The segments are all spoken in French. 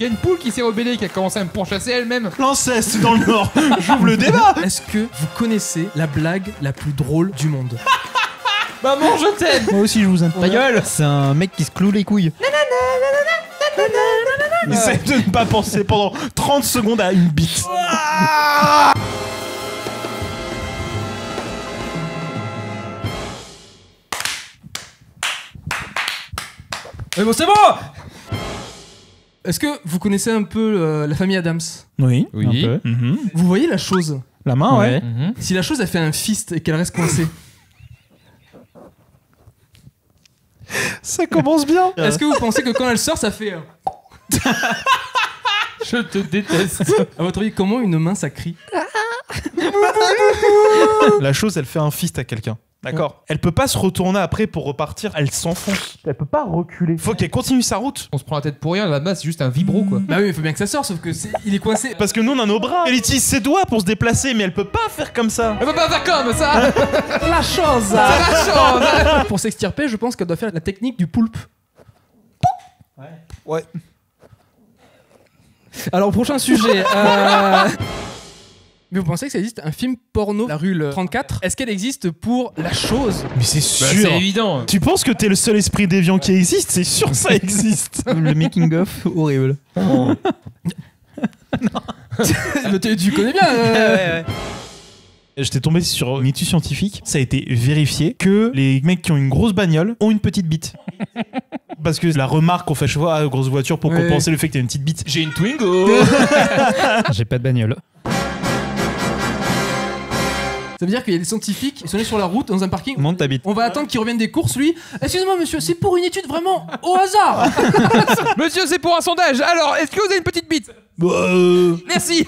Il y a une poule qui s'est rebellée, qui a commencé à me pourchasser elle-même. L'inceste dans le Nord. J'ouvre le débat. Est-ce que vous connaissez la blague la plus drôle du monde? Maman, je t'aime. Moi aussi je vous aime. Ta gueule. C'est un mec qui se cloue les couilles. Essaye de ne pas penser pendant 30 secondes à une bite. Mais bon, c'est bon. Est-ce que vous connaissez un peu la famille Adams? Oui. Oui. Un peu. Vous voyez la chose? La main, ouais. Si la chose a fait un fist et qu'elle reste coincée, Ça commence bien. est-ce que vous pensez que quand elle sort, ça fait Je te déteste. À votre avis, comment une main ça crie? La chose, elle fait un fist à quelqu'un. D'accord. Elle peut pas se retourner après pour repartir. Elle s'enfonce. Elle peut pas reculer. Faut qu'elle continue sa route. On se prend la tête pour rien, là-bas c'est juste un vibro quoi. Bah oui, il faut bien que ça sorte, sauf que il est coincé. Parce que nous, on a nos bras. Elle utilise ses doigts pour se déplacer, mais elle peut pas faire comme ça. Elle peut pas faire comme ça. La chose. C'est la chose. Pour s'extirper, je pense qu'elle doit faire la technique du poulpe. Ouais. Alors, prochain sujet. Mais vous pensez que ça existe un film porno, La Rue 34? Est-ce qu'elle existe pour la chose? Mais c'est Bah, sûr. c'est évident. Tu penses que t'es le seul esprit déviant qui existe? C'est sûr que ça existe. Le making of horrible. Mais tu connais bien. J'étais tombé sur une étude scientifique. Ça a été vérifié que les mecs qui ont une grosse bagnole ont une petite bite. Parce que la remarque qu'on fait à chaque fois, grosse voiture pour Ouais. compenser le fait que t'as une petite bite. J'ai une Twingo. J'ai pas de bagnole. Ça veut dire qu'il y a des scientifiques, ils sont allés sur la route dans un parking. Monte ta bite. On va attendre qu'ils reviennent des courses, lui. Excusez-moi, monsieur, c'est pour une étude vraiment au hasard. Monsieur, c'est pour un sondage. Alors, est-ce que vous avez une petite bite? Merci.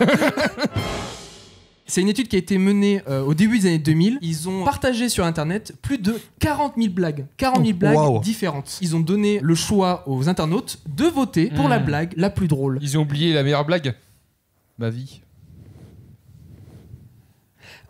C'est une étude qui a été menée au début des années 2000. Ils ont partagé sur Internet plus de 40 000 blagues. 40 000 blagues wow. différentes. Ils ont donné le choix aux internautes de voter pour la blague la plus drôle. Ils ont oublié la meilleure blague. Ma vie.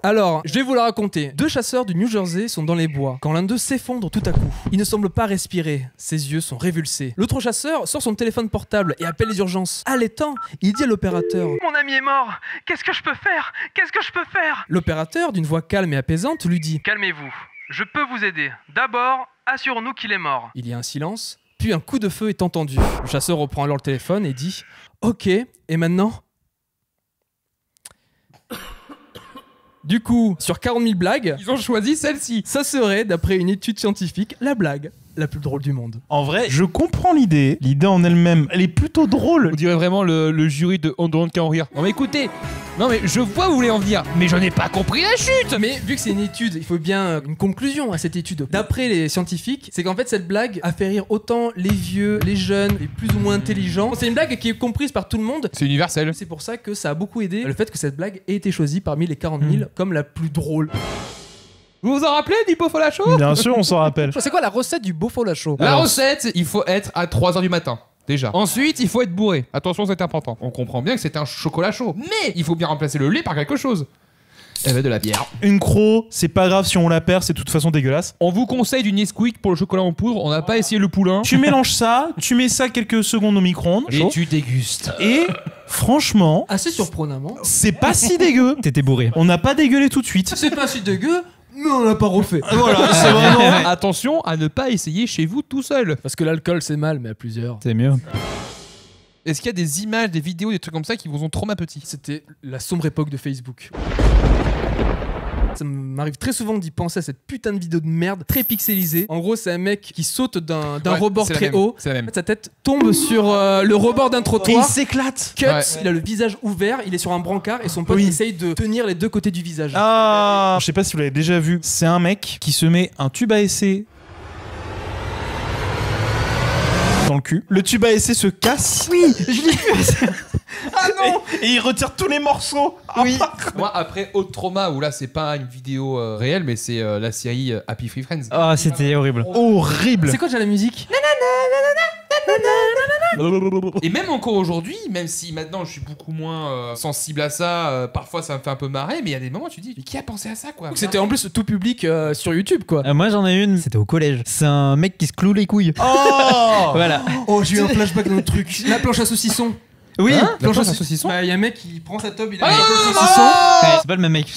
Alors, je vais vous la raconter. Deux chasseurs du New Jersey sont dans les bois quand l'un d'eux s'effondre tout à coup. Il ne semble pas respirer, ses yeux sont révulsés. L'autre chasseur sort son téléphone portable et appelle les urgences. Allaitant, il dit à l'opérateur: Mon ami est mort. Qu'est-ce que je peux faire? Qu'est-ce que je peux faire? L'opérateur, d'une voix calme et apaisante, lui dit: Calmez-vous. Je peux vous aider. D'abord, assurons-nous qu'il est mort. Il y a un silence, puis un coup de feu est entendu. Le chasseur reprend alors le téléphone et dit: Ok, et maintenant? Du coup, sur 40 000 blagues, Ils ont choisi celle-ci. ça serait, d'après une étude scientifique, la blague la plus drôle du monde. En vrai, je comprends l'idée. L'idée en elle-même, elle est plutôt drôle. On dirait vraiment le jury de On demande qu'à en rire. Non mais écoutez, non mais je vois où vous voulez en venir, mais je n'ai pas compris la chute. Mais vu que c'est une étude, il faut bien une conclusion à cette étude. D'après les scientifiques, c'est qu'en fait cette blague a fait rire autant les vieux, les jeunes, les plus ou moins intelligents. C'est une blague qui est comprise par tout le monde. C'est universel. C'est pour ça que ça a beaucoup aidé le fait que cette blague ait été choisie parmi les 40 000 comme la plus drôle. Vous vous en rappelez du beau folacho? Bien sûr, on s'en rappelle. C'est quoi la recette du beau folacho? La recette, il faut être à 3h du matin. Déjà. Ensuite, il faut être bourré. Attention, c'est important. On comprend bien que c'est un chocolat chaud. Mais il faut bien remplacer le lait par quelque chose. Eh ben de la bière. Une croc, c'est pas grave si on la perd, c'est de toute façon dégueulasse. On vous conseille du Nesquik pour le chocolat en poudre. On n'a pas essayé le poulain. Tu mélanges ça, tu mets ça quelques secondes au micro-ondes. Et tu dégustes. Et franchement, Assez surprenamment. c'est pas si dégueu. T'étais bourré. On n'a pas dégueulé tout de suite. C'est pas si dégueu, mais on l'a pas refait. Voilà, c'est vraiment... Attention à ne pas essayer chez vous tout seul. Parce que l'alcool c'est mal, mais à plusieurs. C'est mieux. Est-ce qu'il y a des images, des vidéos, des trucs comme ça qui vous ont trauma petit? C'était la sombre époque de Facebook. Ça m'arrive très souvent d'y penser à cette putain de vidéo de merde, très pixelisée. En gros, c'est un mec qui saute d'un Ouais, rebord c'est la très même, haut. c'est la même. En fait, sa tête tombe sur le rebord d'un Et il trottoir. s'éclate. Cut, Ouais. il a le visage ouvert, il est sur un brancard et son pote Oui. essaye de tenir les deux côtés du visage. Ah, je sais pas si vous l'avez déjà vu. C'est un mec qui se met un tube à essai dans le cul. Le tube à essai se casse. Oui, je l'ai vu. Ah non. Et il retire tous les morceaux. Oui. Moi, après Autre Trauma, où là, c'est pas une vidéo réelle, mais c'est la série Happy Free Friends. Ah, c'était horrible. Horrible. C'est quoi déjà la musique? Et même encore aujourd'hui, même si maintenant je suis beaucoup moins sensible à ça, parfois ça me fait un peu marrer, mais il y a des moments où tu dis, mais qui a pensé à ça quoi? C'était en plus tout public sur YouTube quoi. Moi j'en ai une, c'était au collège. C'est un mec qui se cloue les couilles. Oh. Voilà. Oh, j'ai eu un flashback dans le truc. La planche à saucisson. Oui. Planche à saucisson. Bah, y a un mec qui prend sa tub, il a un saucisson. C'est pas le même mec.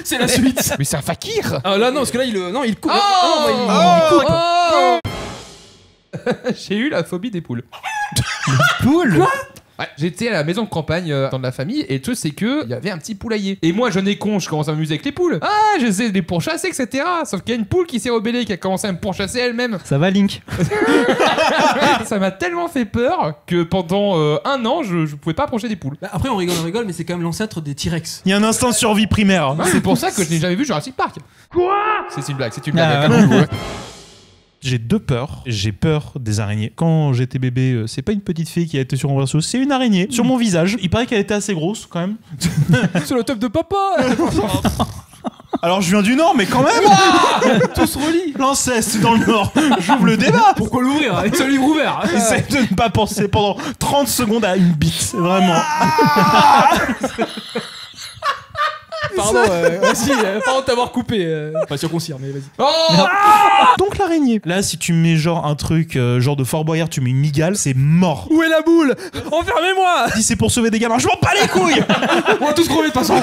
C'est la suite. Mais c'est un fakir. Ah là non, parce que là il coupe. J'ai eu la phobie des poules. Poule. Ouais, j'étais à la maison de campagne dans de la famille et le truc c'est que il y avait un petit poulailler. Et moi jeune et con, je commence à m'amuser avec les poules. Ah, j'essaie de les pourchasser, etc. Sauf qu'il y a une poule qui s'est rebellée, qui a commencé à me pourchasser elle-même. Ça va, Link? Ça m'a tellement fait peur que pendant un an, je pouvais pas approcher des poules. Bah, après on rigole, mais c'est quand même l'ancêtre des T-Rex. Il y a un instinct de survie primaire. C'est pour ça que je n'ai jamais vu Jurassic Park. Quoi? C'est une blague, c'est une blague. Ah, calmez-vous, ouais. J'ai deux peurs. J'ai peur des araignées. Quand j'étais bébé, c'est pas une petite fille qui a été sur mon berceau, c'est une araignée sur mon visage. Il paraît qu'elle était assez grosse quand même. C'est le top de papa. Alors je viens du Nord, mais quand même. Tout se relie. L'inceste dans le Nord. J'ouvre le débat. Pourquoi l'ouvrir avec ce livre ouvert? Essaye de ne pas penser pendant 30 secondes à une bite, vraiment. Pardon, vas-y, pardon de t'avoir coupé. Pas sûr qu'on s'y mais vas-y. Donc l'araignée. Là, si tu mets genre un truc, genre de Fort Boyard, tu mets une migale, c'est mort. Où est la boule? Enfermez-moi. Si c'est pour sauver des gamins, je m'en bats les couilles. On va tous crever de toute façon.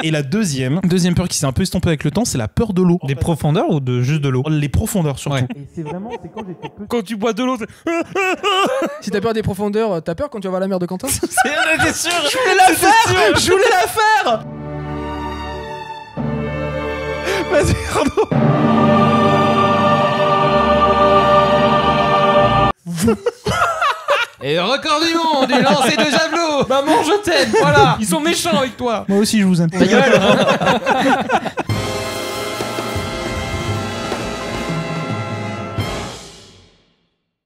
Et la deuxième peur qui s'est un peu estompée avec le temps, c'est la peur de l'eau. Des profondeurs ou de juste de l'eau? Les profondeurs surtout. Ouais. Et c'est vraiment, c'est quand j'étais petit. Quand tu bois de l'eau, Si t'as peur des profondeurs, t'as peur quand tu vas voir la mer de Quentin? c'est sûr. Je voulais la faire. Je voulais la faire. Vas-y, Arnaud. Et record du monde, du lancer de javelot. Maman, je t'aime. Voilà, ils sont méchants avec toi. Moi aussi, je vous aime. Ta gueule.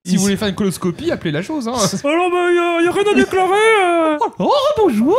Si vous voulez faire une coloscopie, appelez la chose. Hein. Alors, bah, y a rien à déclarer. Oh, bonjour.